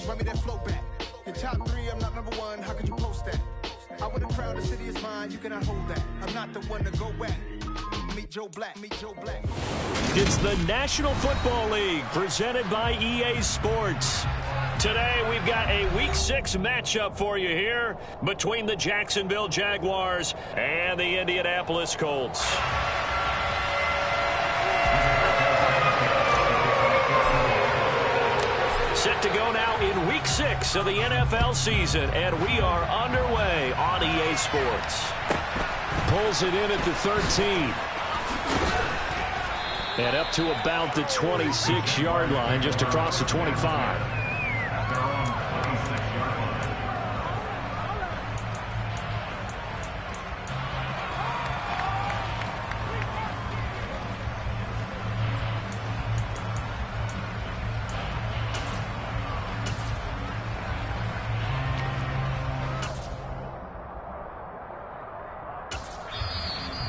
run me that flow back. In top 3, I'm not number 1, how could you post that? I would have crowned the city is mine, you cannot hold that. I'm not the one to go back. Meet Joe Black, meet Joe Black. It's the National Football League presented by EA Sports. Today we've got a Week 6 matchup for you here between the Jacksonville Jaguars and the Indianapolis Colts. Set to go now in Week 6 of the NFL season, and we are underway on EA Sports. Pulls it in at the 13. And up to about the 26-yard line, just across the 25.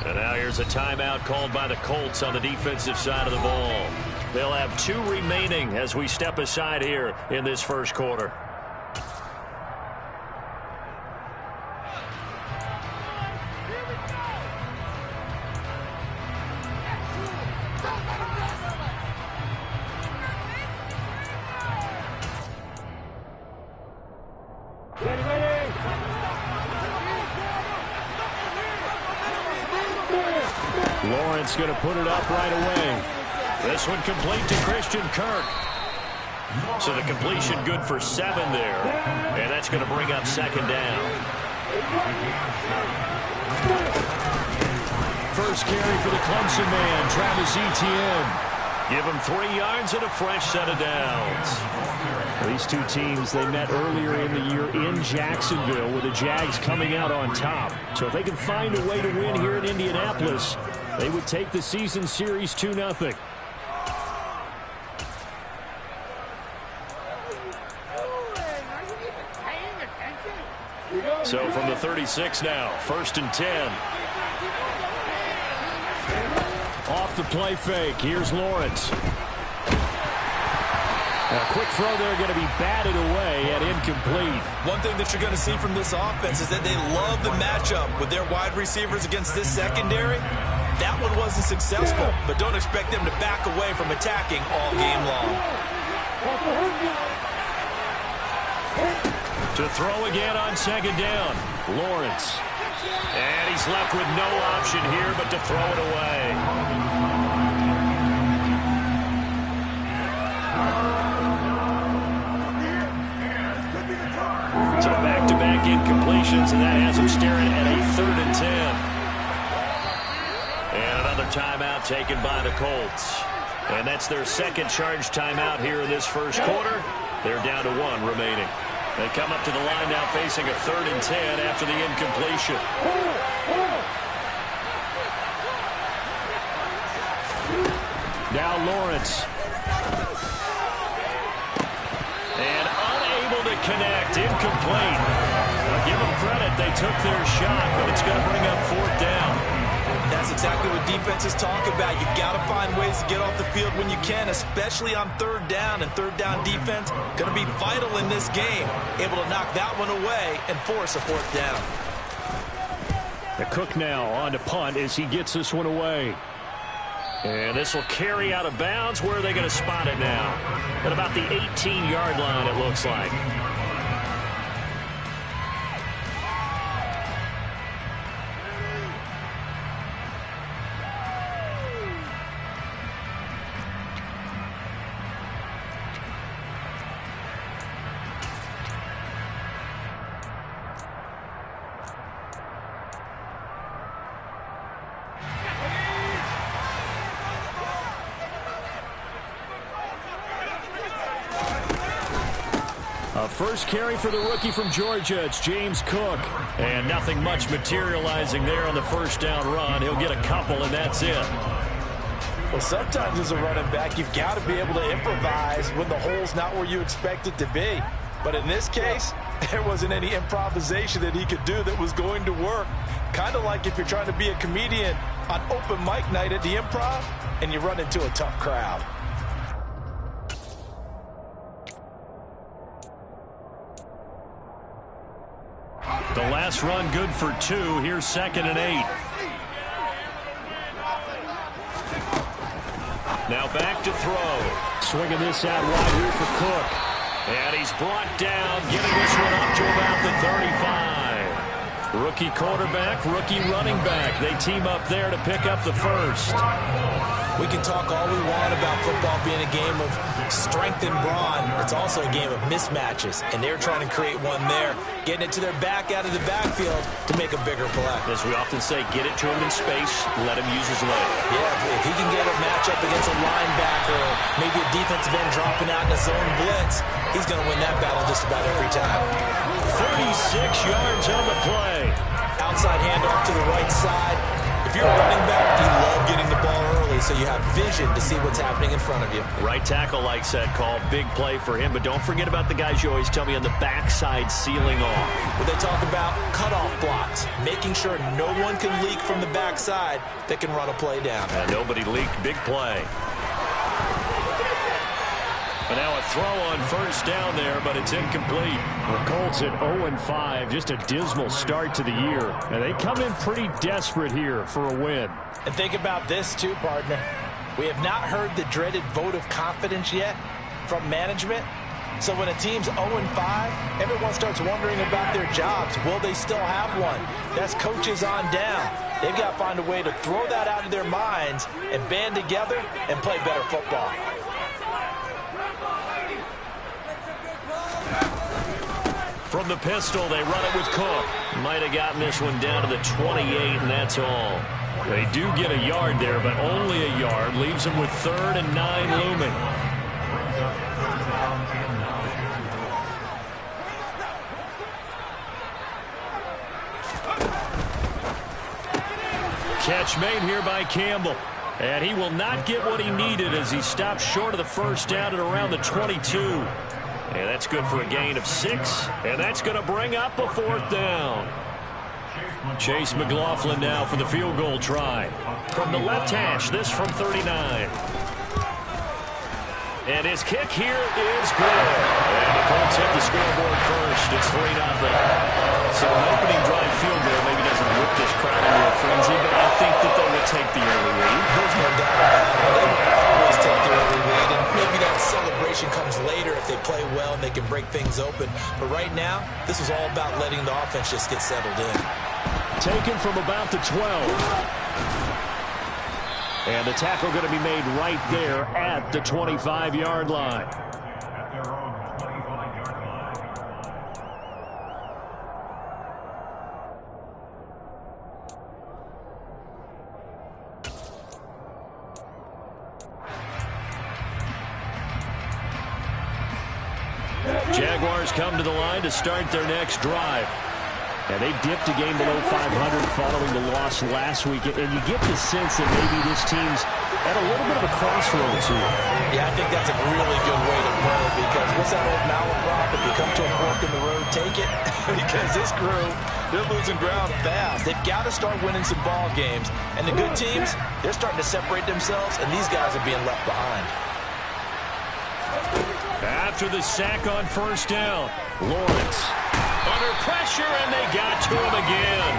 And now here's a timeout called by the Colts on the defensive side of the ball. They'll have 2 remaining as we step aside here in this first quarter. Lawrence going to put it up right away. This one complete to Christian Kirk. So the completion good for 7 there. And that's going to bring up second down. First carry for the Clemson man, Travis Etienne. Give him 3 yards and a fresh set of downs. These two teams, they met earlier in the year in Jacksonville with the Jags coming out on top. So if they can find a way to win here in Indianapolis, they would take the season series 2-0. So from the 36 now, 1st and 10. Off the play fake, here's Lawrence. A quick throw there going to be batted away and incomplete. One thing that you're going to see from this offense is that they love the matchup with their wide receivers against this secondary. That one wasn't successful, but don't expect them to back away from attacking all game long. To throw again on second down, Lawrence. And he's left with no option here but to throw it away. So back-to-back incompletions, and that has him staring at a 3rd and 10. And another timeout taken by the Colts. And that's their second charge timeout here in this first quarter. They're down to 1 remaining. They come up to the line now facing a 3rd and 10 after the incompletion. Now Lawrence. And unable to connect, incomplete. Now give them credit, they took their shot, but it's going to bring up 4th down. That's exactly what defenses talk about. You've got to find ways to get off the field when you can, especially on 3rd down. And 3rd down defense going to be vital in this game. Able to knock that one away and force a 4th down. The Cook now on to punt as he gets this one away. And this will carry out of bounds. Where are they going to spot it now? At about the 18-yard line, it looks like. First carry for the rookie from Georgia, it's James Cook. And nothing much materializing there on the first down run. He'll get a couple, and that's it. Well, sometimes as a running back, you've got to be able to improvise when the hole's not where you expect it to be. But in this case, there wasn't any improvisation that he could do that was going to work. Kind of like if you're trying to be a comedian on open mic night at the Improv and you run into a tough crowd. The last run good for 2. Here's 2nd and 8. Now back to throw. Swinging this out wide here for Cook. And he's brought down, getting this one up to about the 35. Rookie quarterback, rookie running back. They team up there to pick up the first. We can talk all we want about football being a game of strength and brawn. It's also a game of mismatches, and they're trying to create one there, getting it to their back out of the backfield to make a bigger play. As we often say, get it to him in space, let him use his leg. Yeah, if he can get a matchup against a linebacker or maybe a defensive end dropping out in a zone blitz, he's going to win that battle just about every time. 36 yards on the play. Outside handoff to the right side. If you're a running back, you love getting the ball early so you have vision to see what's happening in front of you. Right tackle likes that call. Big play for him, but don't forget about the guys you always tell me on the backside sealing off. Well, they talk about cutoff blocks, making sure no one can leak from the backside that can run a play down. And nobody leaked. Big play. And now a throw on first down there, but it's incomplete. The Colts at 0-5, just a dismal start to the year. And they come in pretty desperate here for a win. And think about this too, partner. We have not heard the dreaded vote of confidence yet from management. So when a team's 0-5, everyone starts wondering about their jobs. Will they still have one? That's coaches on down. They've got to find a way to throw that out of their minds and band together and play better football. From the pistol, they run it with Cook. Might have gotten this one down to the 28, and that's all. They do get a yard there, but only a yard. Leaves them with 3rd and 9 looming. Catch made here by Campbell. And he will not get what he needed as he stopped short of the first down at around the 22. And that's good for a gain of 6. And that's going to bring up a 4th down. Chase McLaughlin now for the field goal try. From the left hash, this from 39. And his kick here is good. And the Colts hit the scoreboard first. It's 3-0. So an opening drive field goal maybe doesn't whip this crowd into a frenzy, but I think that they will take the early lead. There's no doubt about it. They will always take the early lead, and maybe that celebration comes later if they play well and they can break things open. But right now, this is all about letting the offense just get settled in. Taken from about the 12. And the tackle going to be made right there at the 25-yard line. Jaguars come to the line to start their next drive. And they dipped a game below 500 following the loss last week. And you get the sense that maybe this team's at a little bit of a crossroads here. Yeah, I think that's a really good way to play it because what's that old malaprop? If you come to a fork in the road, take it. Because this crew, they're losing ground fast. They've got to start winning some ball games. And the good teams, they're starting to separate themselves, and these guys are being left behind. After the sack on first down, Lawrence under pressure, and they got to him again.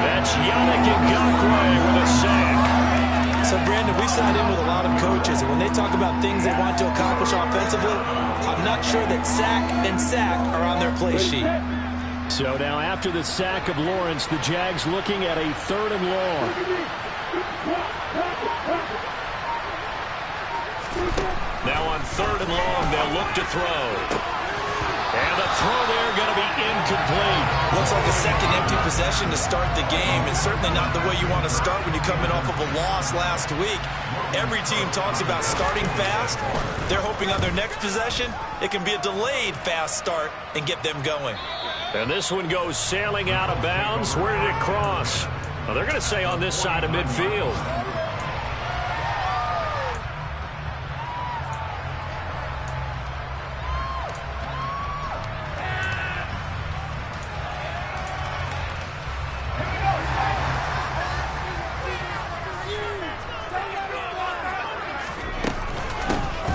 That's Yannick Ngakoue with a sack. So, Brandon, we sat in with a lot of coaches, and when they talk about things they want to accomplish offensively, I'm not sure that sack and sack are on their play sheet. So now after the sack of Lawrence, the Jags looking at a 3rd and long. Now on 3rd and long, they'll look to throw. And the throw there going to be incomplete. Looks like a second empty possession to start the game, and certainly not the way you want to start when you're coming off of a loss last week. Every team talks about starting fast. They're hoping on their next possession, it can be a delayed fast start and get them going. And this one goes sailing out of bounds. Where did it cross? Well, they're going to say on this side of midfield.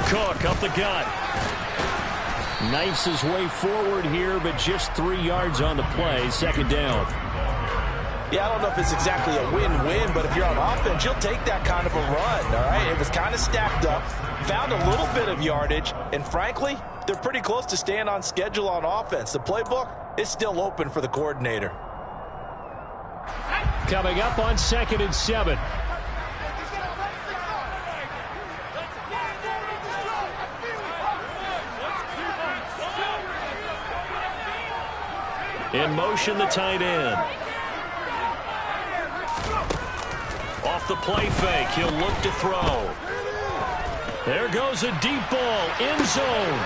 Cook up the gut. Knifes his way forward here, but just 3 yards on the play. Second down. Yeah, I don't know if it's exactly a win-win, but if you're on offense, you'll take that kind of a run, all right? It was kind of stacked up, found a little bit of yardage, and frankly, they're pretty close to staying on schedule on offense. The playbook is still open for the coordinator. Coming up on 2nd and 7. In motion, the tight end. Off the play fake, he'll look to throw. There goes a deep ball, end zone.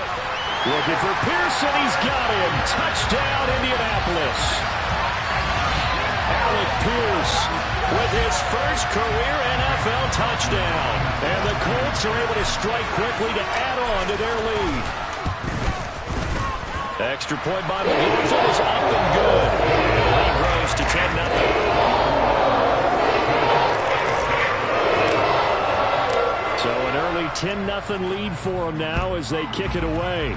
Looking for Pearson, he's got him. Touchdown, Indianapolis. Alec Pierce with his first career NFL touchdown. And the Colts are able to strike quickly to add on to their lead. Extra point by McLaughlin is up and good. The lead grows to 10-0. So an early 10-0 lead for them now as they kick it away.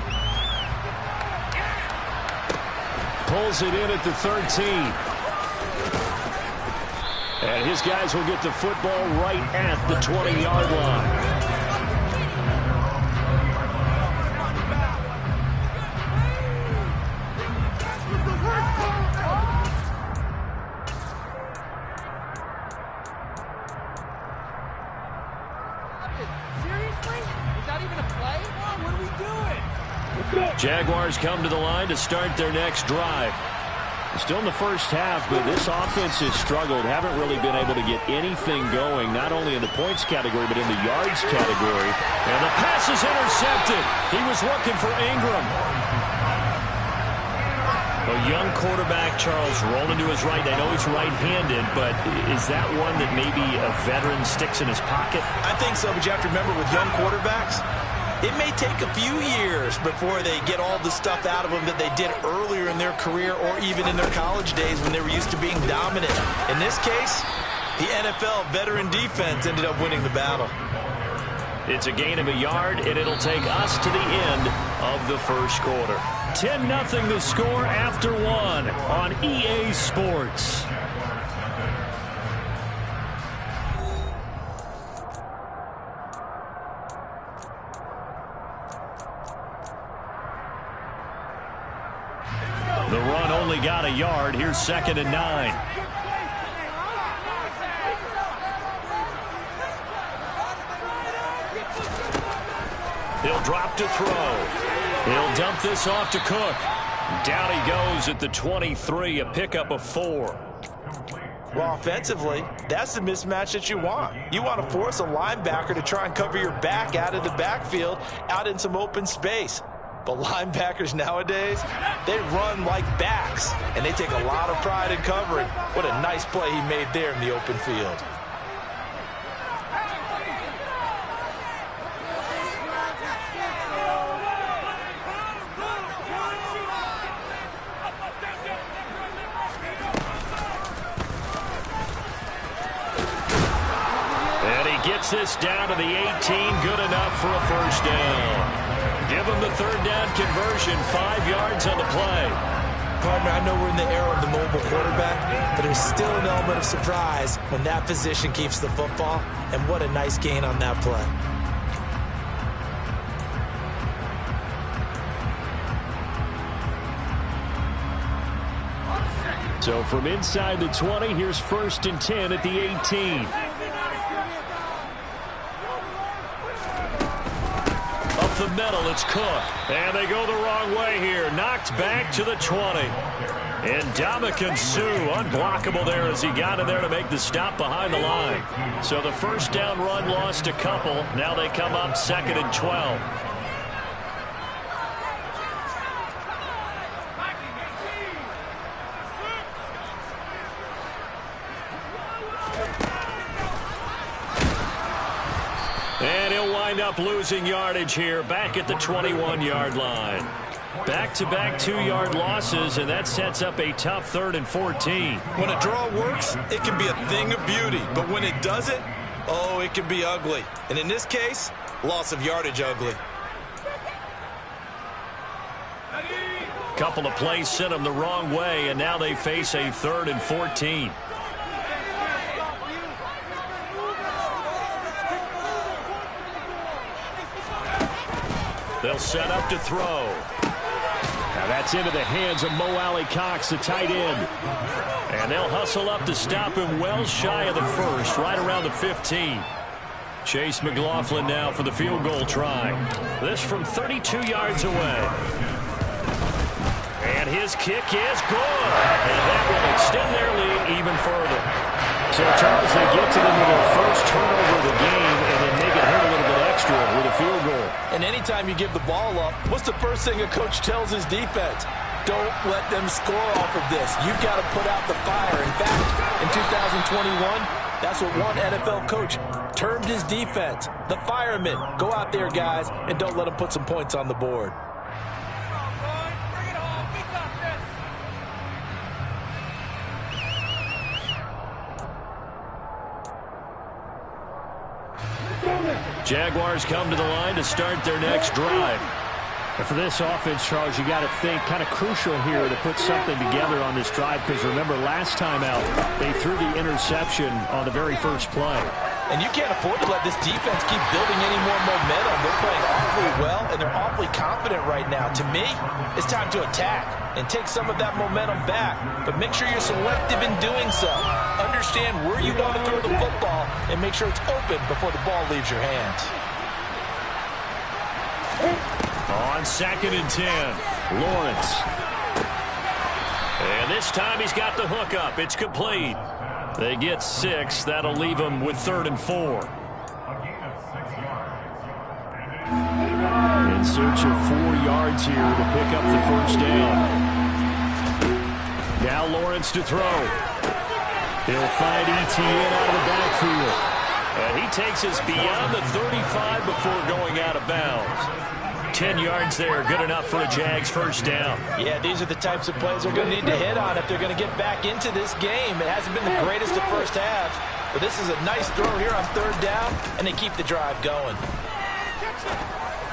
Pulls it in at the 13. And his guys will get the football right at the 20-yard line. Jaguars come to the line to start their next drive. Still in the first half, but this offense has struggled. Haven't really been able to get anything going, not only in the points category, but in the yards category. And the pass is intercepted. He was looking for Ingram. A young quarterback, Charles, rolling to his right. I know he's right-handed, but is that one that maybe a veteran sticks in his pocket? I think so, but you have to remember with young quarterbacks, it may take a few years before they get all the stuff out of them that they did earlier in their career or even in their college days when they were used to being dominant. In this case, the NFL veteran defense ended up winning the battle. It's a gain of a yard, and it'll take us to the end of the first quarter. 10-0 the score after 1 on EA Sports. The run only got a yard. Here's 2nd and 9. He'll drop to throw. He'll dump this off to Cook. Down he goes at the 23, a pickup of 4. Well, offensively, that's the mismatch that you want. You want to force a linebacker to try and cover your back out of the backfield, out in some open space. But linebackers nowadays, they run like backs, and they take a lot of pride in covering. What a nice play he made there in the open field. And he gets this down to the 18, good enough for a first down. Give him the 3rd down conversion, 5 yards on the play. Partner, I know we're in the era of the mobile quarterback, but there's still an element of surprise when that position keeps the football, and what a nice gain on that play. So from inside the 20, here's 1st and 10 at the 18. The middle, it's Cook. And they go the wrong way here. Knocked back to the 20. And Ndamukong Suh, unblockable there as he got in there to make the stop behind the line. So the first down run lost a couple. Now they come up 2nd and 12. And he'll wind up losing yardage here, back at the 21-yard line. Back-to-back 2-yard losses, and that sets up a tough 3rd and 14. When a draw works, it can be a thing of beauty. But when it doesn't, oh, it can be ugly. And in this case, loss of yardage ugly. couple of plays sent them the wrong way, and now they face a 3rd and 14. They'll set up to throw. Now that's into the hands of Mo Alley Cox, the tight end. And they'll hustle up to stop him well shy of the first, right around the 15. Chase McLaughlin now for the field goal try. This from 32 yards away. And his kick is good. And that will extend their lead even further. So, Charles, they get to them with their first turnover of the game and then make it hurt a little bit extra with a field goal. And anytime you give the ball up, what's the first thing a coach tells his defense? Don't let them score off of this. You've got to put out the fire. In fact, in 2021, that's what one NFL coach termed his defense. The firemen. Go out there, guys, and don't let them put some points on the board. Jaguars come to the line to start their next drive. And for this offense, Charles, you got to think kind of crucial here to put something together on this drive, because remember last time out they threw the interception on the very first play. And you can't afford to let this defense keep building any more momentum. They're playing awfully well, and they're awfully confident right now. To me, it's time to attack and take some of that momentum back. But make sure you're selective in doing so. Understand where you want to throw the football and make sure it's open before the ball leaves your hands. On 2nd and 10, Lawrence. And this time he's got the hook up. It's complete. They get 6. That'll leave them with 3rd and 4. In search of 4 yards here to pick up the first down. Now Lawrence to throw. He'll find Etienne out of the backfield. And he takes us beyond the 35 before going out of bounds. 10 yards there, good enough for a Jags first down. Yeah, these are the types of plays they're going to need to hit on if they're going to get back into this game. It hasn't been the greatest of first halves, but this is a nice throw here on 3rd down, and they keep the drive going.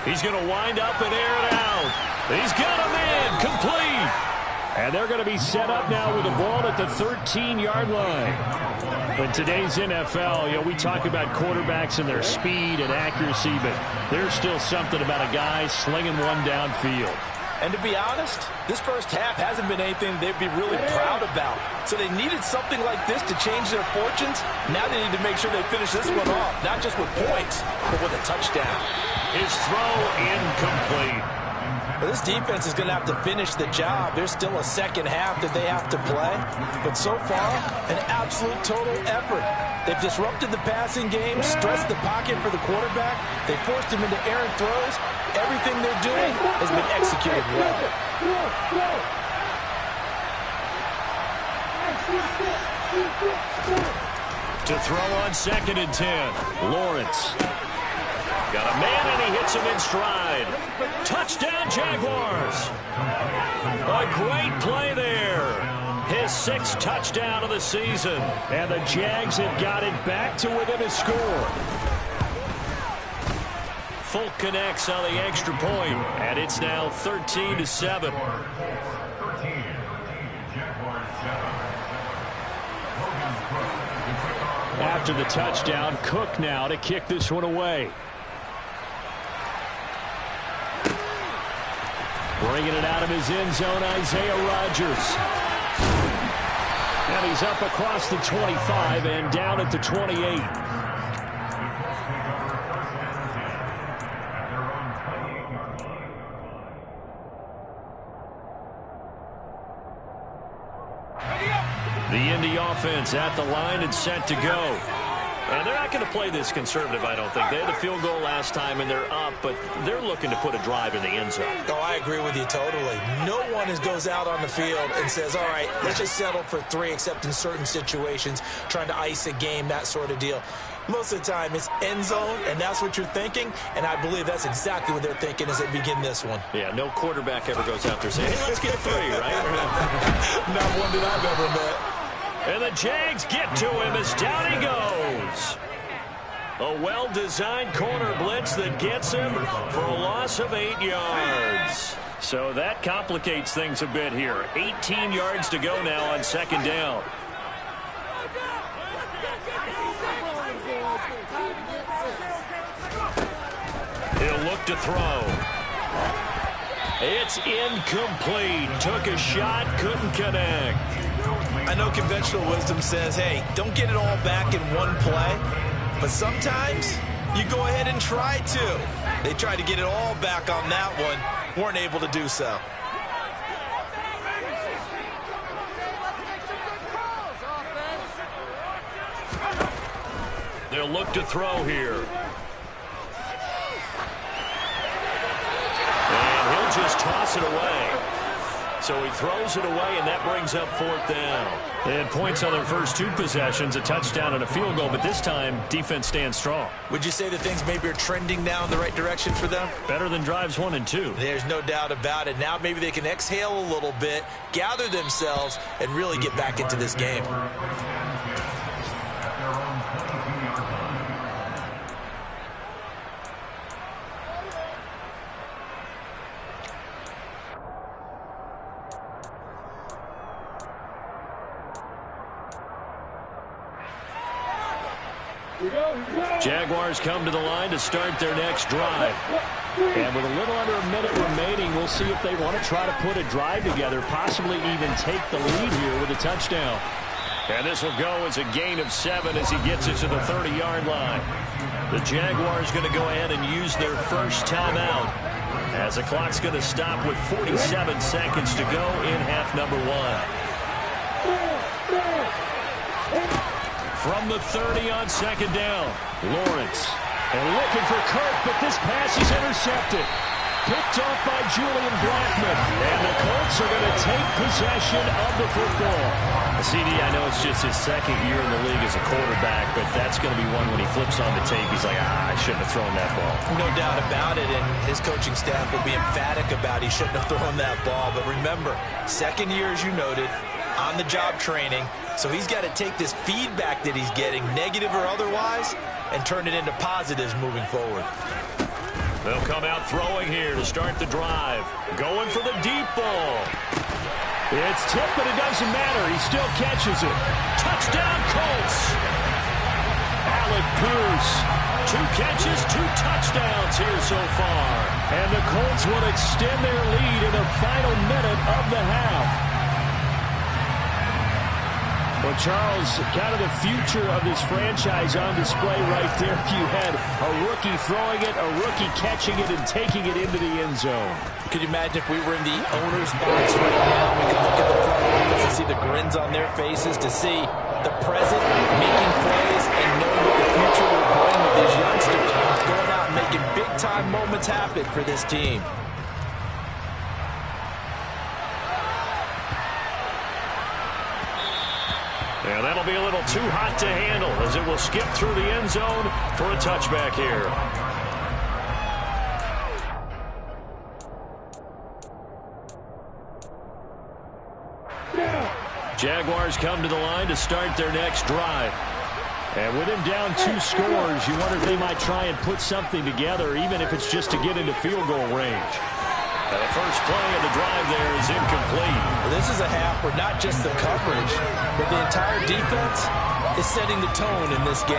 He's going to wind up and air it out. He's got him in, complete. And they're going to be set up now with the ball at the 13-yard line. In today's NFL, we talk about quarterbacks and their speed and accuracy, but there's still something about a guy slinging one downfield. And to be honest, this first half hasn't been anything they'd be really proud about. So they needed something like this to change their fortunes. Now they need to make sure they finish this one off, not just with points, but with a touchdown. His throw incomplete. Well, this defense is going to have to finish the job. There's still a second half that they have to play. But so far, an absolute total effort. They've disrupted the passing game, stressed the pocket for the quarterback. They forced him into errant throws. Everything they're doing has been executed well. To throw on 2nd and 10, Lawrence. Got a man, and he hits him in stride. Touchdown, Jaguars. A great play there. His 6th touchdown of the season. And the Jags have got it back to within a score. Folk connects on the extra point, and it's now 13-7. After the touchdown, Cook now to kick this one away. Bringing it out of his end zone, Isaiah Rodgers. And he's up across the 25 and down at the 28. The Indy offense at the line and set to go. And they're not going to play this conservative, I don't think. They had the field goal last time, and they're up, but they're looking to put a drive in the end zone. Oh, I agree with you totally. No one goes out on the field and says, all right, let's just settle for 3, except in certain situations, trying to ice a game, that sort of deal. Most of the time, it's end zone, and that's what you're thinking, and I believe that's exactly what they're thinking as they begin this one. Yeah, no quarterback ever goes out there saying, hey, let's get 3, right? Not one that I've ever met. And the Jags get to him as down he goes. A well-designed corner blitz that gets him for a loss of 8 yards. So that complicates things a bit here. 18 yards to go now on second down. He'll look to throw. It's incomplete. Took a shot, couldn't connect. I know conventional wisdom says, hey, don't get it all back in one play. But sometimes you go ahead and try to. They tried to get it all back on that one. Weren't able to do so. They'll look to throw here. And he'll just toss it away. So he throws it away, and that brings up fourth down. They had points on their first two possessions, a touchdown and a field goal, but this time, defense stands strong. Would you say that things maybe are trending now in the right direction for them? Better than drives 1 and 2. There's no doubt about it. Now maybe they can exhale a little bit, gather themselves, and really get back into this game. Jaguars come to the line to start their next drive. And with a little under a minute remaining, we'll see if they want to try to put a drive together, possibly even take the lead here with a touchdown. And this will go as a gain of 7 as he gets it to the 30-yard line. The Jaguars going to go ahead and use their first timeout as the clock's going to stop with 47 seconds to go in half number 1. From the 30 on second down, Lawrence. And looking for Kirk, but this pass is intercepted. Picked off by Julian Blackmon. And the Colts are going to take possession of the football. CD, I know it's just his second year in the league as a quarterback, but that's going to be one when he flips on the tape. He's like, I shouldn't have thrown that ball. No doubt about it, and his coaching staff will be emphatic about he shouldn't have thrown that ball. But remember, second year, as you noted, on-the-job training. So he's got to take this feedback that he's getting, negative or otherwise, and turn it into positives moving forward. They'll come out throwing here to start the drive. Going for the deep ball. It's tipped, but it doesn't matter. He still catches it. Touchdown, Colts. Alec Pierce. 2 catches, 2 touchdowns here so far. And the Colts will extend their lead in the final minute of the half. Well, Charles, kind of the future of this franchise on display right there. You had a rookie throwing it, a rookie catching it, and taking it into the end zone. Could you imagine if we were in the owner's box right now? We could look at the front office and see the grins on their faces, to see the present making plays and know what the future will bring with these youngsters going out and making big-time moments happen for this team. Yeah, that'll be a little too hot to handle as it will skip through the end zone for a touchback here. Jaguars come to the line to start their next drive. And with him down 2 scores, you wonder if they might try and put something together, even if it's just to get into field goal range. And the first play of the drive there is incomplete. Well, this is a half where not just the coverage, but the entire defense is setting the tone in this game.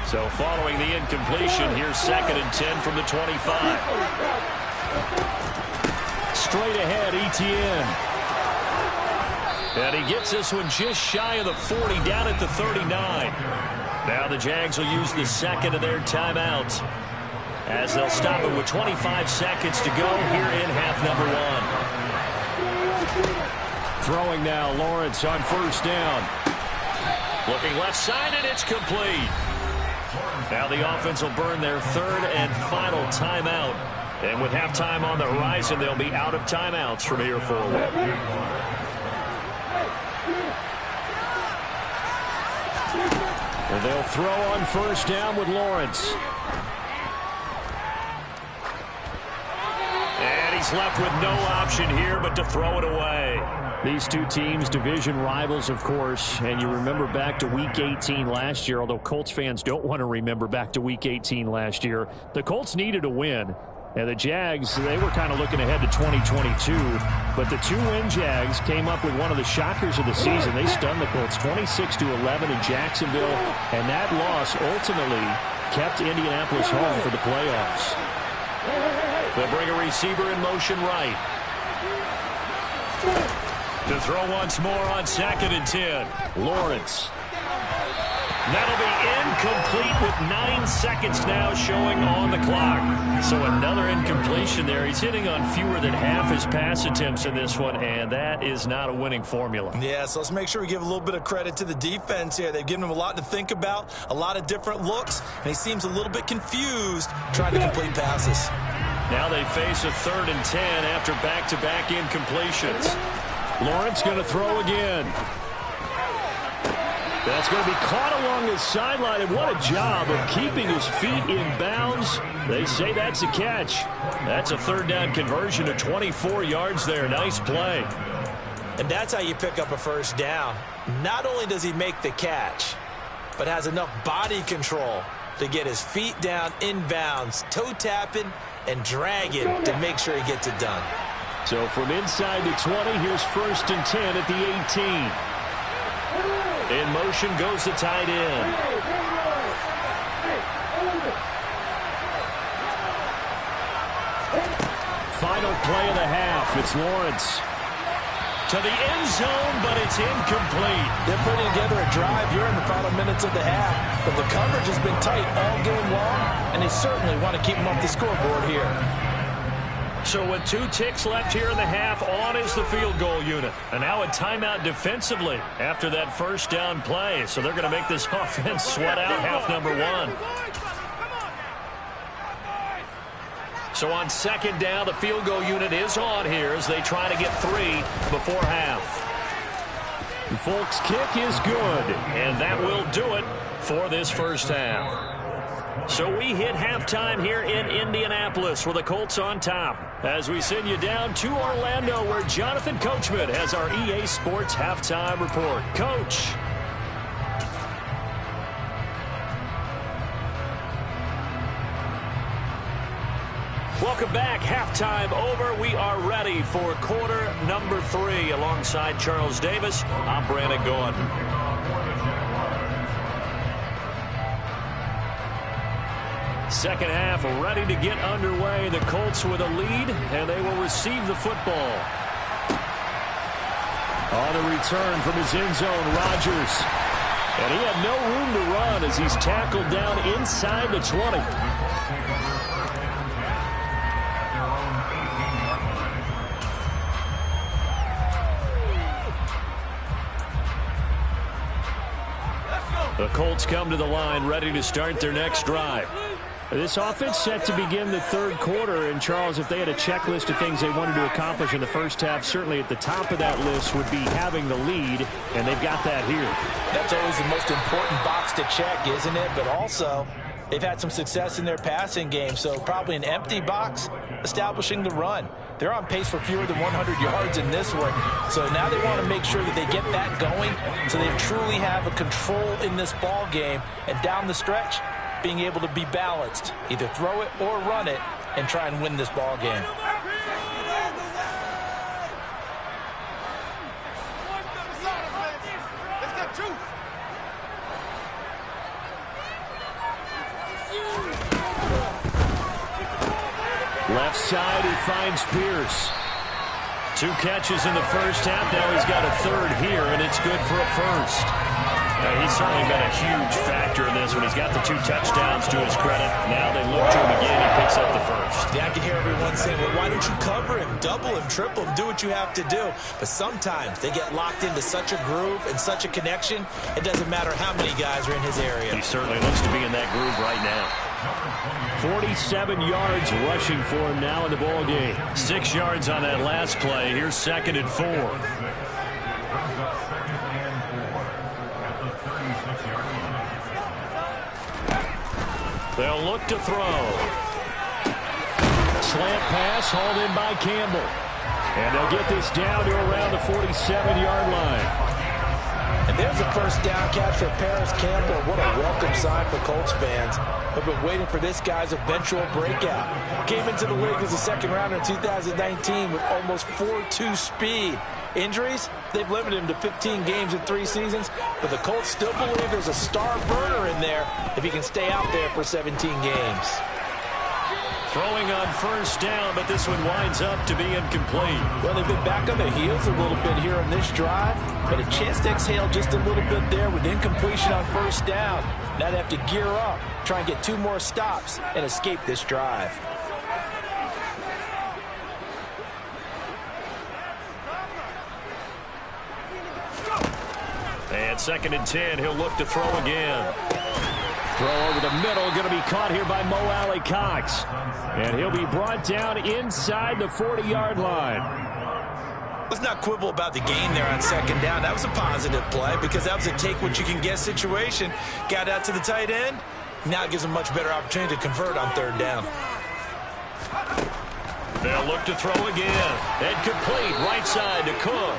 So following the incompletion, here's 2nd and 10 from the 25. Straight ahead, Etienne. And he gets this one just shy of the 40, down at the 39. Now the Jags will use the second of their timeouts as they'll stop it with 25 seconds to go here in half number 1. Throwing now, Lawrence on first down. Looking left side, and it's complete. Now the offense will burn their 3rd and final timeout. And with halftime on the horizon, they'll be out of timeouts from here forward. And they'll throw on first down with Lawrence. And he's He's left with no option here but to throw it away. These two teams, division rivals, of course, and you remember back to Week 18 last year, although Colts fans don't want to remember back to Week 18 last year. The Colts needed a win, and the Jags, they were kind of looking ahead to 2022, but the two-win Jags came up with one of the shockers of the season. They stunned the Colts 26-11 in Jacksonville, and that loss ultimately kept Indianapolis home for the playoffs. They'll bring a receiver in motion right. To throw once more on 2nd and 10. Lawrence. That'll be incomplete with 9 seconds now showing on the clock. So another incompletion there. He's hitting on fewer than half his pass attempts in this one, and that is not a winning formula. Yeah, so let's make sure we give a little bit of credit to the defense here. They've given him a lot to think about, a lot of different looks, and he seems a little bit confused trying to complete passes. Now they face a 3rd and 10 after back-to-back incompletions. Lawrence going to throw again. That's going to be caught along the sideline, and what a job of keeping his feet in bounds. They say that's a catch. That's a 3rd down conversion to 24 yards there. Nice play. And that's how you pick up a 1st down. Not only does he make the catch, but has enough body control to get his feet down in bounds, toe tapping and dragging to make sure he gets it done. So from inside the 20, here's 1st and 10 at the 18. In motion goes the tight end. Final play of the half. It's Lawrence. To the end zone, but it's incomplete. They're putting together a drive here in the final minutes of the half, but the coverage has been tight all game long, and they certainly want to keep them off the scoreboard here. So with 2 ticks left here in the half, on is the field goal unit. And now a timeout defensively after that 1st down play. So they're going to make this offense sweat out half number 1. So on 2nd down, the field goal unit is on here as they try to get 3 before half. Folk's kick is good. And that will do it for this 1st half. So we hit halftime here in Indianapolis with the Colts on top as we send you down to Orlando where Jonathan Coachman has our EA Sports halftime report. Coach. Welcome back. Halftime over. We are ready for quarter number 3 alongside Charles Davis. I'm Brandon Gordon. Second half ready to get underway. The Colts with a lead, and they will receive the football. On the return from his end zone, Rodgers. And he had no room to run as he's tackled down inside the 20. The Colts come to the line ready to start their next drive. This offense set to begin the 3rd quarter, and Charles, if they had a checklist of things they wanted to accomplish in the 1st half, certainly at the top of that list would be having the lead, and they've got that here. That's always the most important box to check, isn't it? But also, they've had some success in their passing game, so probably an empty box establishing the run. They're on pace for fewer than 100 yards in this one, so now they want to make sure that they get that going so they truly have a control in this ball game, and down the stretch, being able to be balanced, either throw it or run it, and try and win this ball game. Left side, he finds Pierce. 2 catches in the 1st half. Now he's got a 3rd here, and it's good for a 1st. He's certainly been a huge factor in this one. He's got the 2 touchdowns to his credit. Now they look to him again. He picks up the 1st. Yeah, I can hear everyone saying, well, why don't you cover him, double him, triple him, do what you have to do. But sometimes they get locked into such a groove and such a connection, it doesn't matter how many guys are in his area. He certainly looks to be in that groove right now. 47 yards rushing for him now in the ball game. 6 yards on that last play. Here's 2nd and 4. They'll look to throw. slant pass hauled in by Campbell. And they'll get this down to around the 47-yard line. And there's a first down catch for Paris Campbell. What a welcome sign for Colts fans. They've been waiting for this guy's eventual breakout. Came into the league as a second rounder in 2019 with almost 4.2 speed. Injuries, they've limited him to 15 games in 3 seasons, but the Colts still believe there's a star burner in there if he can stay out there for 17 games. Throwing on first down, but this one winds up to be incomplete. Well, they've been back on their heels a little bit here on this drive, but a chance to exhale just a little bit there with incompletion on first down. Now they have to gear up, try and get 2 more stops, and escape this drive. And 2nd and 10, he'll look to throw again. Throw over the middle, going to be caught here by Mo Alley-Cox. And he'll be brought down inside the 40-yard line. Let's not quibble about the gain there on 2nd down. That was a positive play because that was a take-what-you-can-get situation. Got out to the tight end. Now it gives him a much better opportunity to convert on 3rd down. They'll look to throw again. And complete right side to Cook.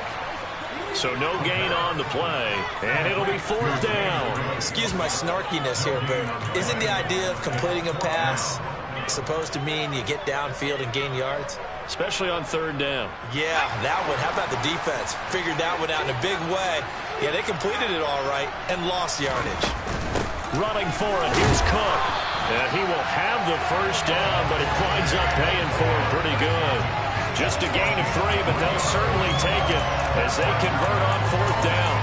So no gain on the play, and it'll be 4th down. Excuse my snarkiness here, but isn't the idea of completing a pass supposed to mean you get downfield and gain yards? Especially on 3rd down. Yeah, that one. How about the defense? Figured that one out in a big way. Yeah, they completed it all right and lost yardage. Running for it, here's Cook. And he will have the first down, but it winds up paying for it pretty good. Just a gain of 3, but they'll certainly take it as they convert on 4th down.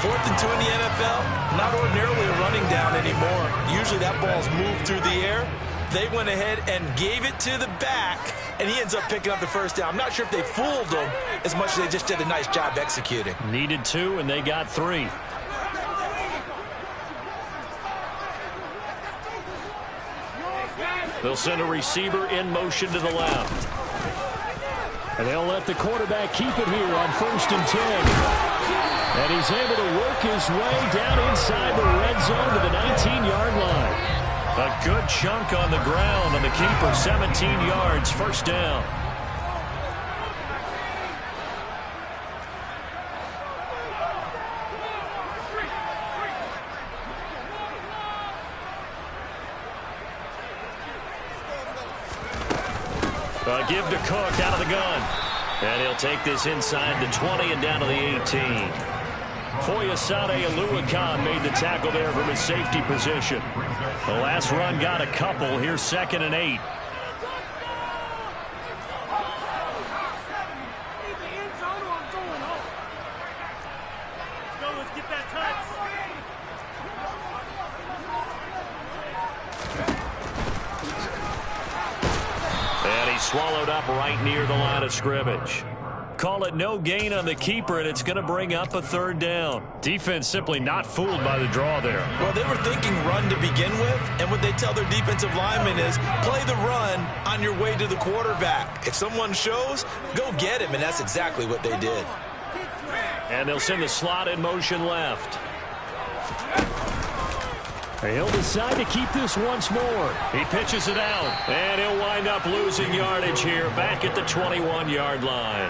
4th and 2 in the NFL, not ordinarily a running down anymore. Usually that ball's moved through the air. They went ahead and gave it to the back, and he ends up picking up the first down. I'm not sure if they fooled him as much as they just did a nice job executing. Needed 2, and they got 3. They'll send a receiver in motion to the left. And they'll let the quarterback keep it here on 1st and 10. And he's able to work his way down inside the red zone to the 19-yard line. A good chunk on the ground on the keeper, 17 yards, first down. Give to Cook out of the gun. And he'll take this inside the 20 and down to the 18. Foyesade Oluwakan made the tackle there from his safety position. The last run got a couple. Here's 2nd and 8. Swallowed up right near the line of scrimmage. Call it no gain on the keeper, and it's going to bring up a 3rd down. Defense simply not fooled by the draw there. Well, they were thinking run to begin with, and what they tell their defensive linemen is play the run on your way to the quarterback. If someone shows, go get him, and that's exactly what they did. And they'll send the slot in motion left. He'll decide to keep this once more. He pitches it out, and he'll wind up losing yardage here back at the 21-yard line.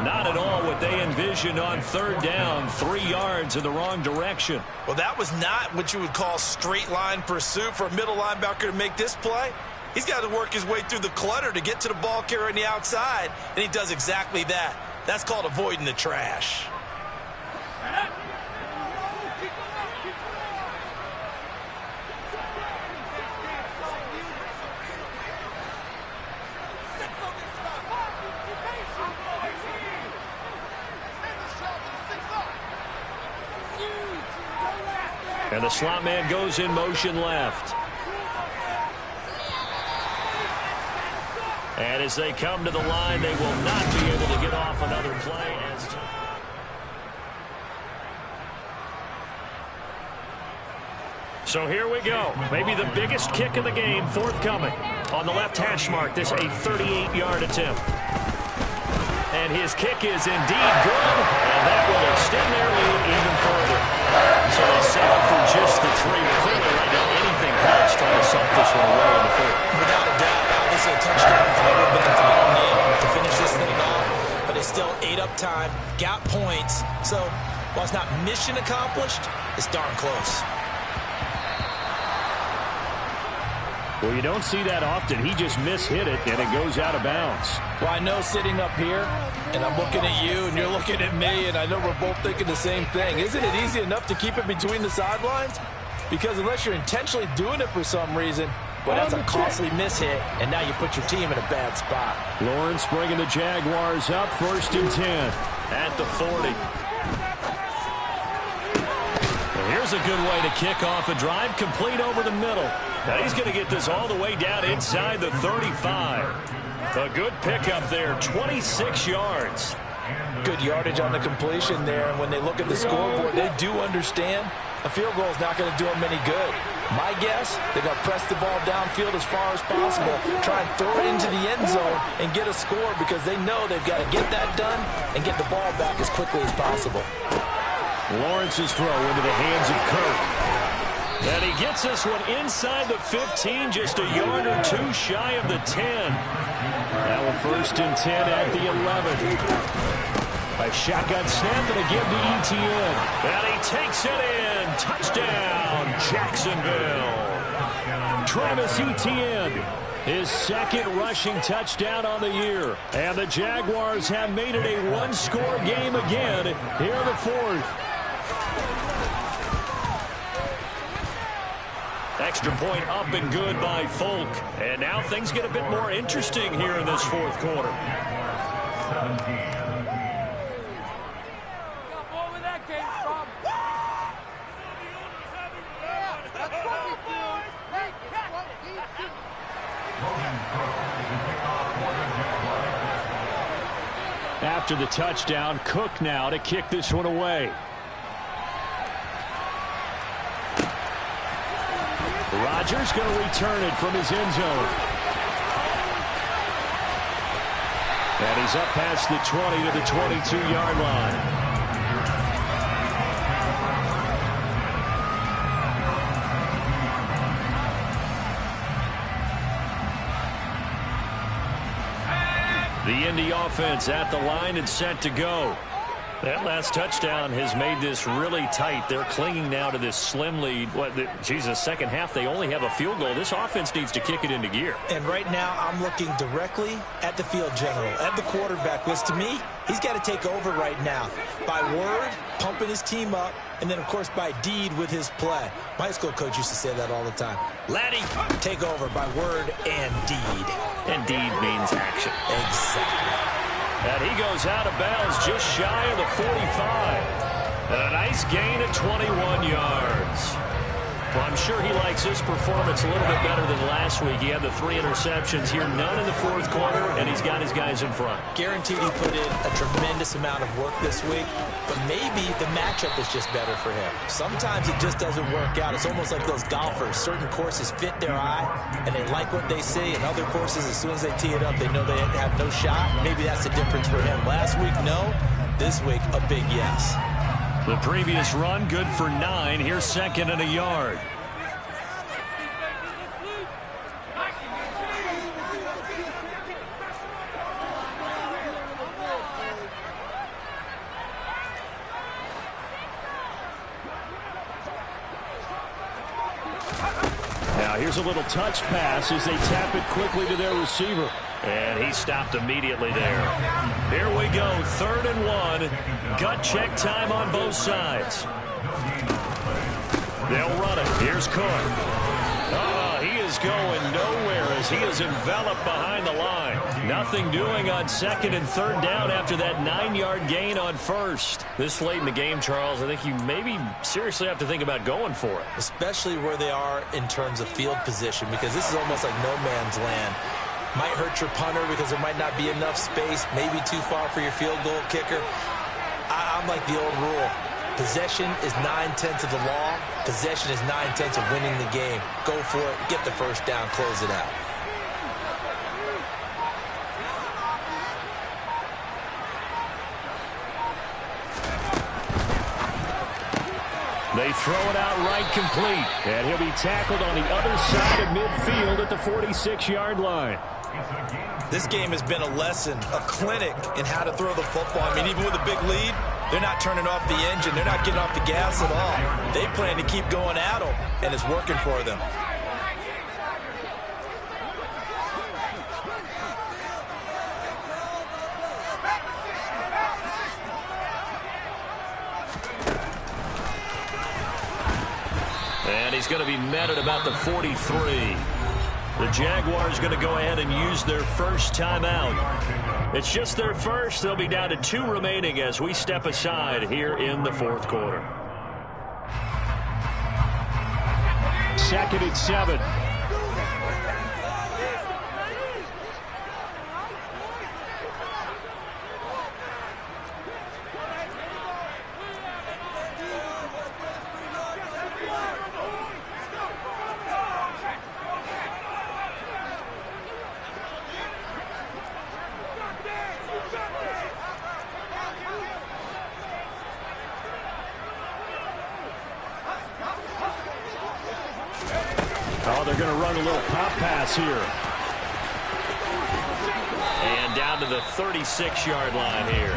Not at all what they envisioned on 3rd down, 3 yards in the wrong direction. Well, that was not what you would call straight line pursuit for a middle linebacker to make this play. He's got to work his way through the clutter to get to the ball carrier on the outside, and he does exactly that. That's called avoiding the trash. And the slot man goes in motion left. And as they come to the line, they will not be able to get off another play. So here we go. Maybe the biggest kick of the game forthcoming. On the left hash mark, this a 38-yard attempt. And his kick is indeed good. And that will extend their lead even further. So they settle for just the 3. Clearly right now anything helps trying to suck this one away in the fourth. Without a doubt, obviously a touchdown time, got points. So while it's not mission accomplished, it's darn close. Well, you don't see that often. He just mishit it, and it goes out of bounds. Well, I know sitting up here, and I'm looking at you, and you're looking at me, and I know we're both thinking the same thing. Isn't it easy enough to keep it between the sidelines? Because unless you're intentionally doing it for some reason, well, that's a costly mishit, and now you put your team in a bad spot. Lawrence bringing the Jaguars up, 1st and 10. At the 40. Well, here's a good way to kick off a drive, complete over the middle. Now he's going to get this all the way down inside the 35. A good pickup there, 26 yards. Good yardage on the completion there, and when they look at the scoreboard, they do understand a field goal is not going to do them any good. My guess, they're going to press the ball downfield as far as possible, try and throw it into the end zone and get a score because they know they've got to get that done and get the ball back as quickly as possible. Lawrence's throw into the hands of Kirk. And he gets this one inside the 15, just a yard or two shy of the 10. Now a 1st and 10 at the 11. A shotgun snap and a give to Etienne. And he takes it in. Touchdown, Jacksonville. Travis Etienne, his 2nd rushing touchdown on the year. And the Jaguars have made it a one-score game again here in the 4th. Extra point up and good by Folk. And now things get a bit more interesting here in this 4th quarter. After the touchdown, Cook now to kick this one away. Rodgers going to return it from his end zone. And he's up past the 20 to the 22-yard line. The Indy offense at the line and set to go. That last touchdown has made this really tight. They're clinging now to this slim lead. Second half, they only have a field goal. This offense needs to kick it into gear. And right now, I'm looking directly at the field general, at the quarterback, because to me, he's got to take over right now. By word, pumping his team up, and then, of course, by deed with his play. My high school coach used to say that all the time. Laddie, take over by word and deed. And deed means action. Exactly. And he goes out of bounds just shy of the 45. And a nice gain of 21 yards. Well, I'm sure he likes his performance a little bit better than last week. He had the 3 interceptions here, none in the 4th quarter, and he's got his guys in front. Guaranteed he put in a tremendous amount of work this week, but maybe the matchup is just better for him. Sometimes it just doesn't work out. It's almost like those golfers. Certain courses fit their eye, and they like what they see, and other courses, as soon as they tee it up, they know they have no shot. Maybe that's the difference for him. Last week, no. This week, a big yes. The previous run, good for 9. Here's 2nd and a yard. Now here's a little touch pass as they tap it quickly to their receiver. And he stopped immediately there. Here we go, 3rd and 1. Gut check time on both sides. They'll run it. Here's Cook. He is going nowhere as he is enveloped behind the line. Nothing doing on 2nd and 3rd down after that 9-yard gain on 1st. This late in the game, Charles, I think you maybe seriously have to think about going for it. Especially where they are in terms of field position, because this is almost like no man's land. Might hurt your punter because there might not be enough space, maybe too far for your field goal kicker. I'm like the old rule. Possession is 9/10 of the law. Possession is 9/10 of winning the game. Go for it, get the first down, close it out. They throw it out right complete, and he'll be tackled on the other side of midfield at the 46-yard line. This game has been a lesson, a clinic in how to throw the football. I mean, even with a big lead, they're not turning off the engine. They're not getting off the gas at all. They plan to keep going at them, and it's working for them. And he's going to be met at about the 43. The Jaguars going to go ahead and use their first timeout. It's just their first. They'll be down to 2 remaining as we step aside here in the fourth quarter. 2nd and 7. Oh, they're going to run a little pop pass here. And down to the 36-yard line here.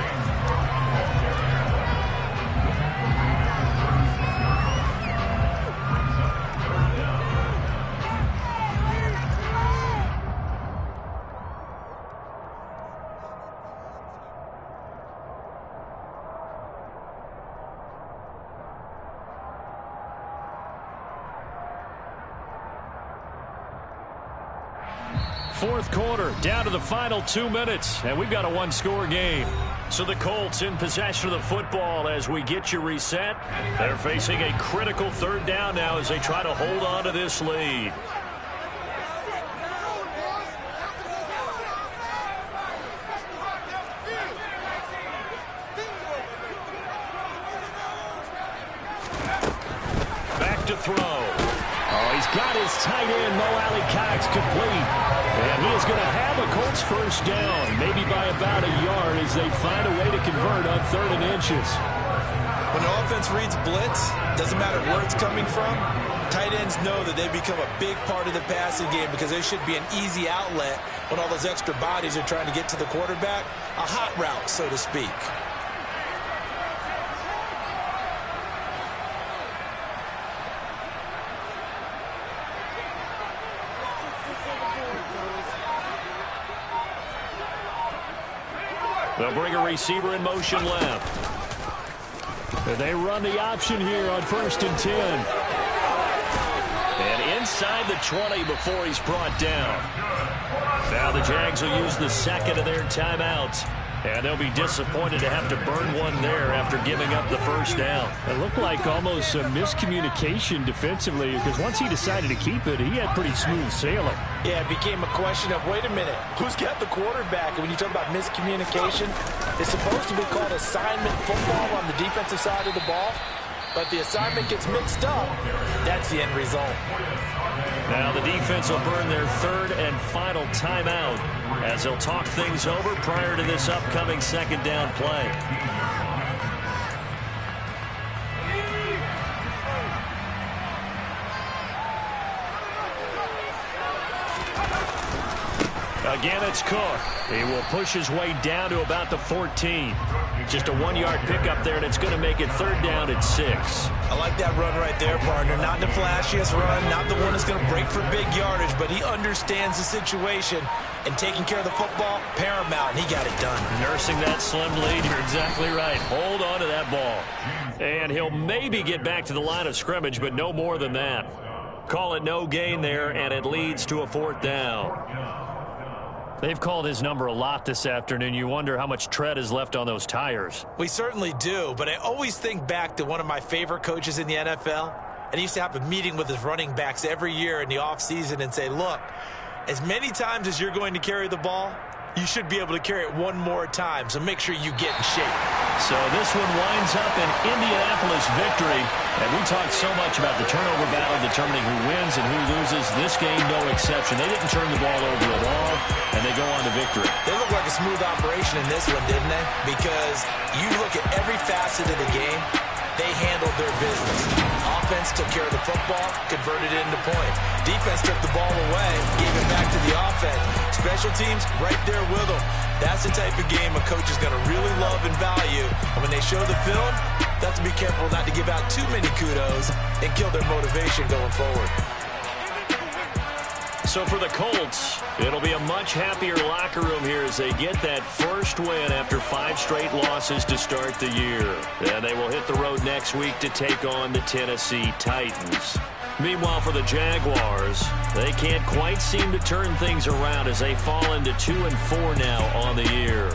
Fourth quarter, down to the final 2 minutes, and we've got a one-score game. So the Colts in possession of the football as we get you reset. They're facing a critical 3rd down now as they try to hold on to this lead. Back to throw. Oh, he's got his tight end, Mo Alley-Cox, complete. And he is going to have a Colts first down, maybe by about a yard as they find a way to convert on 3rd and inches. When the offense reads blitz, doesn't matter where it's coming from, tight ends know that they become a big part of the passing game because they should be an easy outlet when all those extra bodies are trying to get to the quarterback. A hot route, so to speak. They'll bring a receiver in motion left. And they run the option here on 1st and 10. And inside the 20 before he's brought down. Now the Jags will use the 2nd of their timeouts. And they'll be disappointed to have to burn one there after giving up the first down. It looked like almost a miscommunication defensively because once he decided to keep it, he had pretty smooth sailing. Yeah, it became a question of, wait a minute, who's got the quarterback? And when you talk about miscommunication, it's supposed to be called assignment football on the defensive side of the ball. But the assignment gets mixed up. That's the end result. Now the defense will burn their 3rd and final timeout as they'll talk things over prior to this upcoming 2nd down play. Again, it's Cook. He will push his way down to about the 14. Just a 1-yard pickup there, and it's going to make it 3rd down at 6. I like that run right there, partner. Not the flashiest run, not the one that's going to break for big yardage, but he understands the situation, and taking care of the football, paramount, and he got it done. Nursing that slim lead, you're exactly right. Hold on to that ball. And he'll maybe get back to the line of scrimmage, but no more than that. Call it no gain there, and it leads to a 4th down. They've called his number a lot this afternoon. You wonder how much tread is left on those tires. We certainly do, but I always think back to one of my favorite coaches in the NFL, and he used to have a meeting with his running backs every year in the offseason and say, look, as many times as you're going to carry the ball, you should be able to carry it one more time, so make sure you get in shape. So this one winds up an Indianapolis victory, and we talked so much about the turnover battle determining who wins and who loses. This game, no exception. They didn't turn the ball over at all, and they go on to victory. They look like a smooth operation in this one, didn't they? Because you look at every facet of the game, they handled their business. Offense took care of the football, converted it into point. Defense took the ball away, gave it back to the offense. Special teams right there with them. That's the type of game a coach is going to really love and value. And when they show the film, they have to be careful not to give out too many kudos and kill their motivation going forward. So for the Colts, it'll be a much happier locker room here as they get that first win after 5 straight losses to start the year. And they will hit the road next week to take on the Tennessee Titans. Meanwhile, for the Jaguars, they can't quite seem to turn things around as they fall into 2-4 now on the year.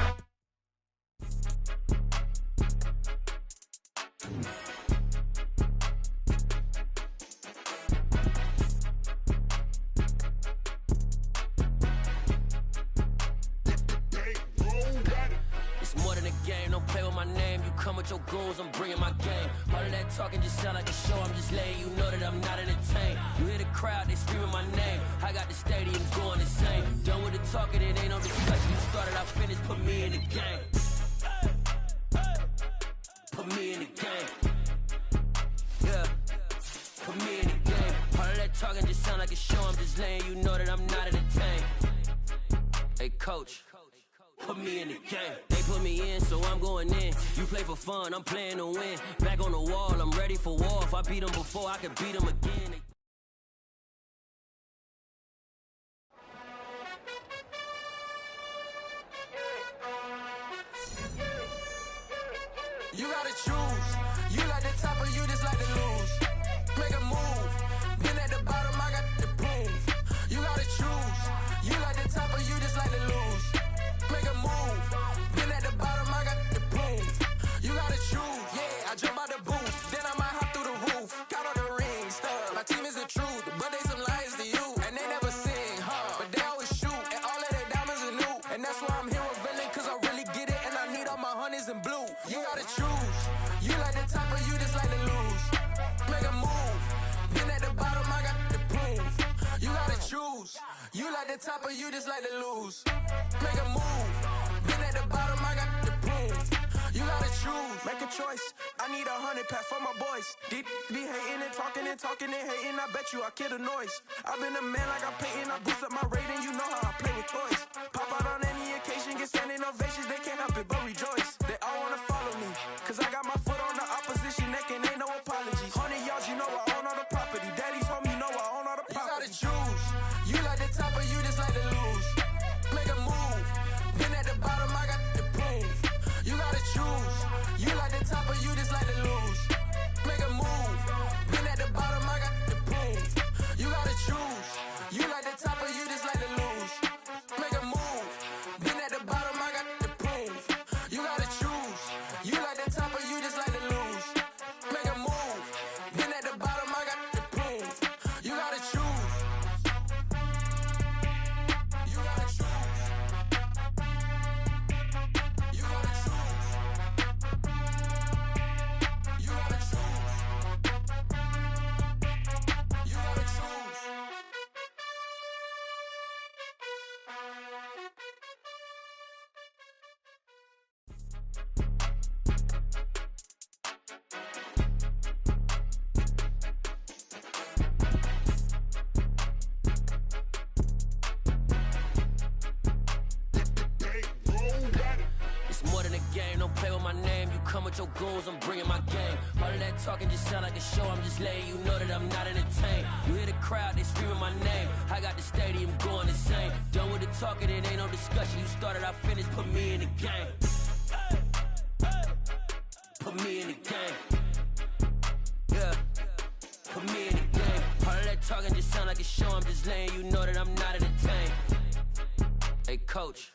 Your goals, I'm bringing my game. All of that talking just sound like a show. I'm just letting you know that I'm not entertained. You hear the crowd, they screaming my name. I got the stadium going insane. Done with the talking, it ain't no discussion. You started, I finished, put me in the game. Put me in the game. Yeah. Put me in the game. All of that talking just sound like a show. I'm just letting you know that I'm not entertained. Hey, coach. Put me in the game. They put me in, so I'm going in. You play for fun, I'm playing to win. Back on the wall, I'm ready for war. If I beat them before, I can beat them again. You gotta choose. You like the top or you just like to lose. Make a move. Been at the bottom, I got the proof. You gotta choose. You like the top or you just like to lose. Make a move. Been at the bottom, I got the proof. You gotta choose. Yeah, I jump out the booth. Then I might hop through the roof. Got all the rings, stuff. My team is the truth, but they some liars to you. And they never sing, but they always shoot. And all of their diamonds are new. And that's why I'm here revealing, cause I really get it. And I need all my honeys in blue. You gotta choose. You like the top or you just like to lose. Make a move. Been at the bottom, I got the proof. You gotta choose. You like the top or you just like to lose. Make a move. Been at the bottom, I got the proof. You gotta choose. Make a choice. I need 100 pack for my boys. Be hating and talking and hating. I bet you I kill the noise. I've been a man like I'm Peyton. I boost up my rating. You know how I play with toys. Pop out on any occasion, get standing ovations. They can't help it but rejoice. They all wanna follow me, cause I got my foot on the opposition neck and ain't no apologies. 100 yards, you know I own all the property. Daddy's home, you know I own all the property. You gotta choose. You like the top or you just like to lose. Make a move. Been at the bottom, I got the proof. You gotta choose. You like the top or you just like to lose. Make a move. Been at the bottom, I got the proof. You gotta choose. You like the top or you just like to lose. Make a move. Been at the bottom, I got the proof. You gotta choose. You like the top or you just like to lose. Make a move. Been at the bottom, I got the proof. You gotta choose. You gotta choose. You gotta choose. You gotta choose. You gotta choose. It's more than a game, don't play with my name. You come with your goons, I'm bringing my game. All of that talking just sound like a show. I'm just letting you know that I'm not entertained. You hear the crowd, they screaming my name. I got the stadium going insane. Done with the talking, it ain't no discussion. You started, I finished, put me in the game. Put me in the game. Yeah. Put me in the game. All of that talking just sound like a show. I'm just letting you know that I'm not entertained. Hey, coach.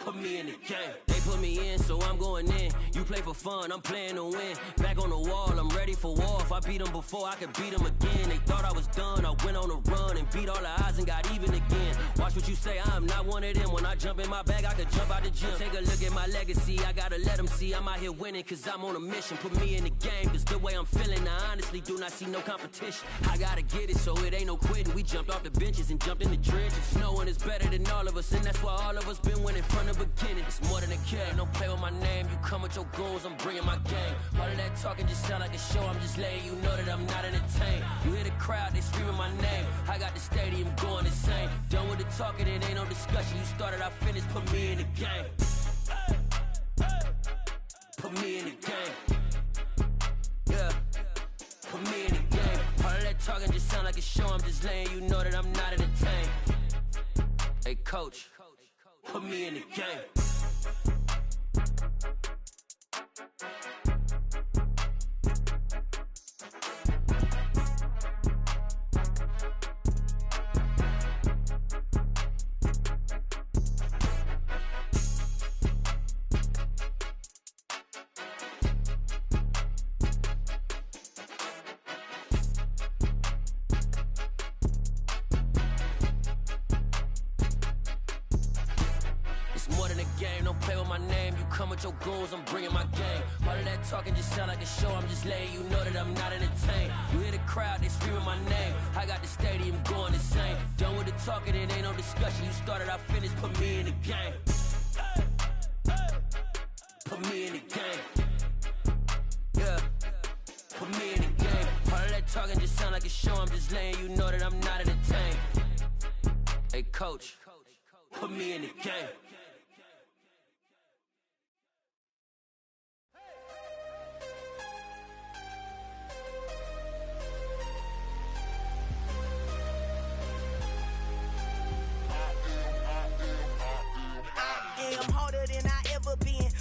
Put me in the game. They put me in, so I'm going in. You play for fun, I'm playing to win. Back on the wall, I'm ready for war. If I beat them before, I can beat them again. They thought I was done, I went on a run and beat all the odds and got even again. Watch what What you say, I'm not one of them. When I jump in my bag, I could jump out the gym. Take a look at my legacy, I gotta let them see I'm out here winning, cause I'm on a mission. Put me in the game, cause the way I'm feeling, I honestly do not see no competition. I gotta get it, so it ain't no quitting. We jumped off the benches and jumped in the trenches. No one is better than all of us, and that's why all of us been winning from the beginning. It's more than a game, don't play with my name. You come with your goons, I'm bringing my game. All of that talking just sound like a show, I'm just letting you know that I'm not entertained. You hear the crowd, they screaming my name. I got the stadium going insane. Done with the talking, it ain't no discussion. You started, I finished, put me in the game. Put me in the game. Yeah, put me in the game. All of that talking just sound like a show, I'm just letting you know that I'm not entertained. Hey coach, put me in the game. Your goons, I'm bringing my game. All of that talking just sound like a show, I'm just letting you know that I'm not entertained. You hear the crowd, they screaming my name. I got the stadium going insane. Done with the talking, it ain't no discussion. You started, I finished, put me in the game. Put me in the game. Yeah, put me in the game. All of that talking just sound like a show, I'm just letting you know that I'm not entertained. Hey coach, put me in the game.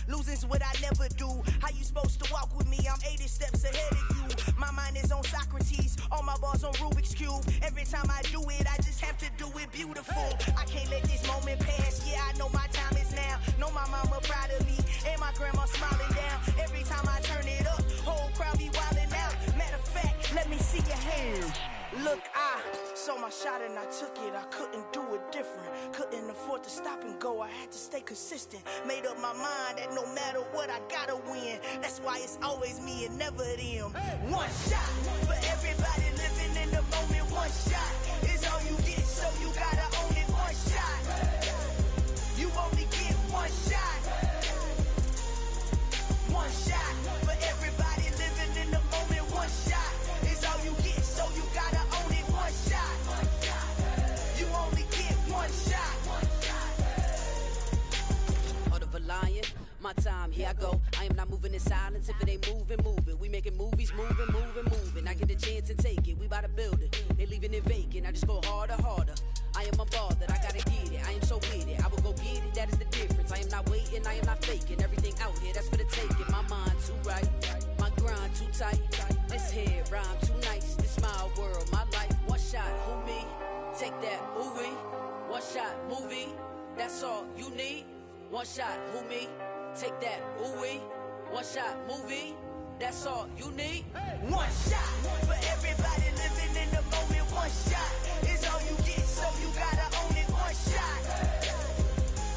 Losing's what I never do. How you supposed to walk with me? I'm 80 steps ahead of you. My mind is on Socrates, all my bars on Rubik's Cube. Every time I do it, I just have to do it beautiful. I can't let this moment pass. Yeah, I know my time is now. Know my mama proud of me, and my grandma smiling down. Every time I turn it up, whole crowd be wildin' out. Matter of fact, let me see your hands. Look, I saw my shot and I took it. I couldn't do it different. Couldn't afford to stop and go. I had to stay consistent. Made up my mind that no matter what, I gotta win. That's why it's always me and never them. One shot for everybody living in the moment. One shot is all you get, so you gotta own it. One shot. You only get one shot. One shot for everybody living in the moment. One shot is all you get, so you gotta own it. One shot. You only get one shot. Heart of a lion, my time, here I go. I am not moving in silence. If it ain't moving, moving. We making movies, moving, moving, moving. I get a chance and take it. We bout to build it. They leaving it vacant. I just go harder, harder. I am a ball that I gotta get it. I am so with it. I will go get it. That is the difference. I am not waiting. I am not faking. Everything out here, that's for the taking. My mind too right. My grind too tight. This head rhyme too nice. This my world, my life. One shot, who me? Take that, ooh wee. One shot, movie. That's all you need. One shot, who me? Take that, ooh wee. One shot, movie. That's all you need. One shot for everybody living in the moment. One shot is all you get, so you gotta own it. One shot.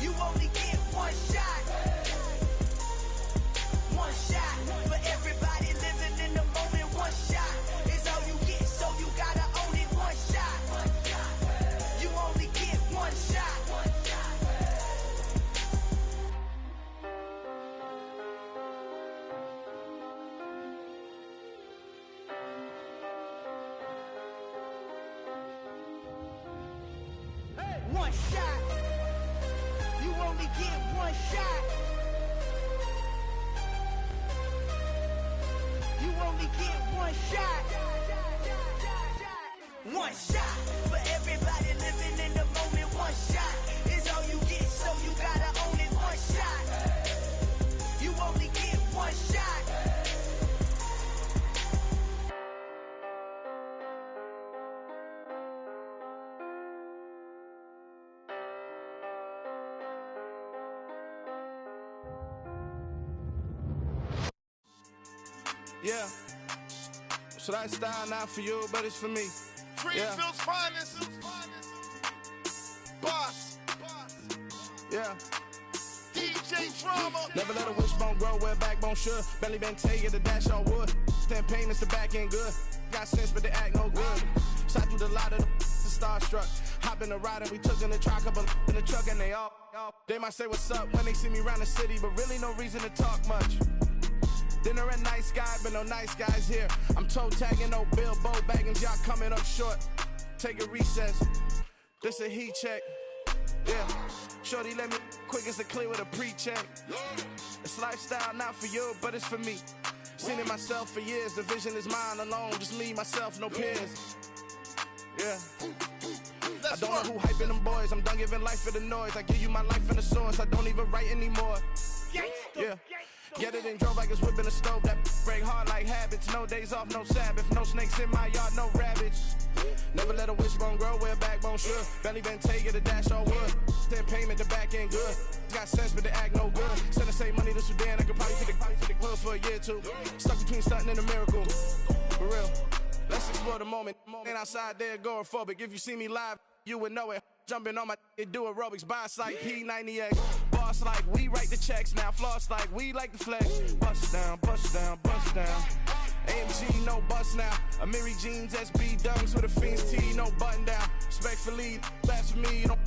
You only get one shot. One shot for everybody living in the moment. One shot is all you get, so you gotta own it. One shot. You only get one shot. One shot. You only get one shot. You only get one shot. One shot for everybody living in the moment. One shot is all you get, so you gotta own it. One shot. You only get one shot. Yeah. So that style not for you, but it's for me. Greenville's finest. Boss. Yeah. DJ Drama. Never let a wishbone grow where backbone should. Belly been taking the dash on wood. Ten payments, the back end good. Got sense, but they act no good. Shot through the lot of the starstruck. Hop in the ride and we took in the truck, couple in the truck, and they all. They might say what's up when they see me around the city, but really no reason to talk much. Dinner at nice guy, but no nice guys here. I'm toe tagging, no Bilbo baggins, y'all coming up short. Take a recess. This a heat check. Yeah. Shorty let me quick as a clear with a pre-check. It's lifestyle, not for you, but it's for me. Seen it myself for years. The vision is mine alone. Just me, myself, no peers. Yeah. I don't know who hyping them boys. I'm done giving life for the noise. I give you my life in the source. I don't even write anymore. Yeah. Get it and drove like it's whipping a stove. That break hard like habits. No days off, no Sabbath. No snakes in my yard, no rabbits. Never let a wishbone grow where backbone should. Belly been taking the dash on wood. Then payment, the back end good. Got sense, but they act no good. Send the same money to Sudan. I could probably take the hood for a year or two. Stuck between stunting and a miracle. For real. Let's explore the moment. Ain't outside there agoraphobic. If you see me live, you would know it. Jumping on my do aerobics, boss like P90X. Boss like we write the checks now. Floss like we like the flex. Bust down, bust down, bust down. AMG, no bust now. Amiri jeans, SB dunks with a Fiends T, no button down. Respectfully, that's for me, you don't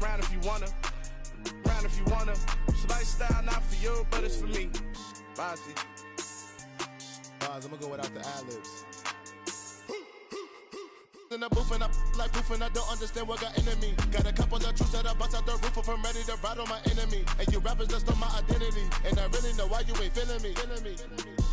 round if you wanna. Round if you wanna. It's lifestyle, not for you, but it's for me. Bossy. Boss, I'm gonna go without the ad-libs. In the booth and I like proof and I don't understand what got into me. Got a couple of truths that I bust out the roof if I'm ready to ride on my enemy. And you rappers just stole my identity, and I really know why you ain't feeling me.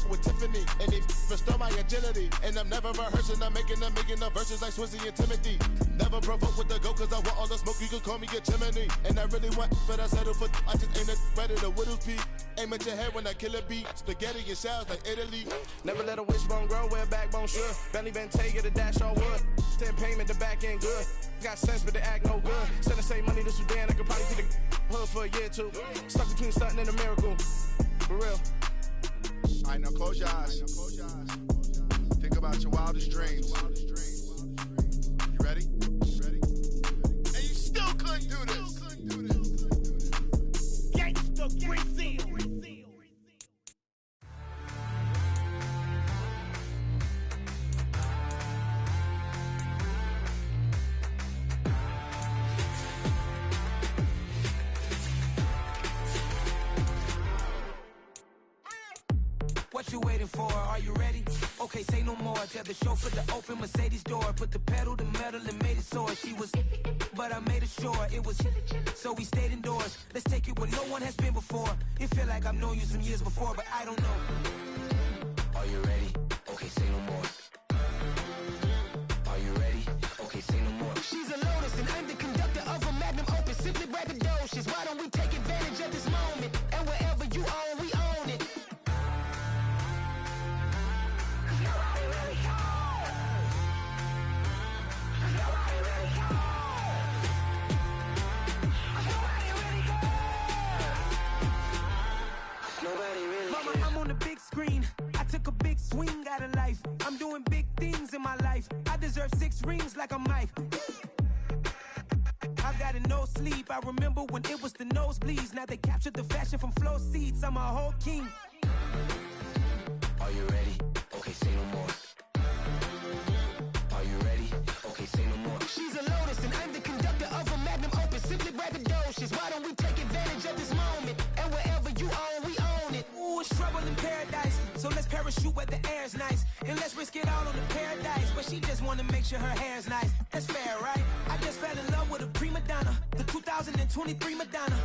With Tiffany, and they restore my agility. And I'm never rehearsing, I'm making a million of verses like Swizzy and Timothy. Never provoke with the go, cause I want all the smoke, you can call me a chimney. And I really want, but I settle for, I just ain't ready to whittles peak. Aim at your head when I kill a beat. Spaghetti and shells like Italy. Never let a wishbone grow where backbone should. Belly been taking the dash on wood. Ten payment, the back end good. Got sense, but they act no good. Send the same money to Sudan. I could probably take the hood for a year or two. Stuck between stunting and a miracle. For real. All right, now close your eyes. Think about your wildest dreams. You ready? And you still couldn't do this. Gangsta Brazil. What you waiting for? Are you ready? Okay, say no more. Tell the chauffeur to open Mercedes door. Put the pedal to metal and made it soar. She was, but I made it sure it was. So we stayed indoors. Let's take it where no one has been before. It feel like I've known you some years before, but I don't know. Are you ready? Okay, say no more. Are you ready? Okay, say no more. She's a Lotus and I'm the conductor of a magnum opus. Simply braggadocious. Why don't we take advantage of this moment? And wherever you own, we own it. Mama, I'm on the big screen. I took a big swing out of life. I'm doing big things in my life. I deserve 6 rings like a Mike. I got a no sleep. I remember when it was the nosebleeds. Now they captured the fashion from flow seats. I'm a whole king. Are you ready? Okay, say no more. Are you ready? Okay, say no more. She's a Lotus and I'm the conductor of a magnum opus. Simply braggadocious. Why don't we take advantage of this moment? And wherever you own, we own it. Ooh, it's trouble in paradise. So let's parachute where the air's nice. And let's risk it all on the paradise. But she just wanna make sure her hair's nice. That's fair, right? I just fell in love with a prima donna. The 2023 Madonna.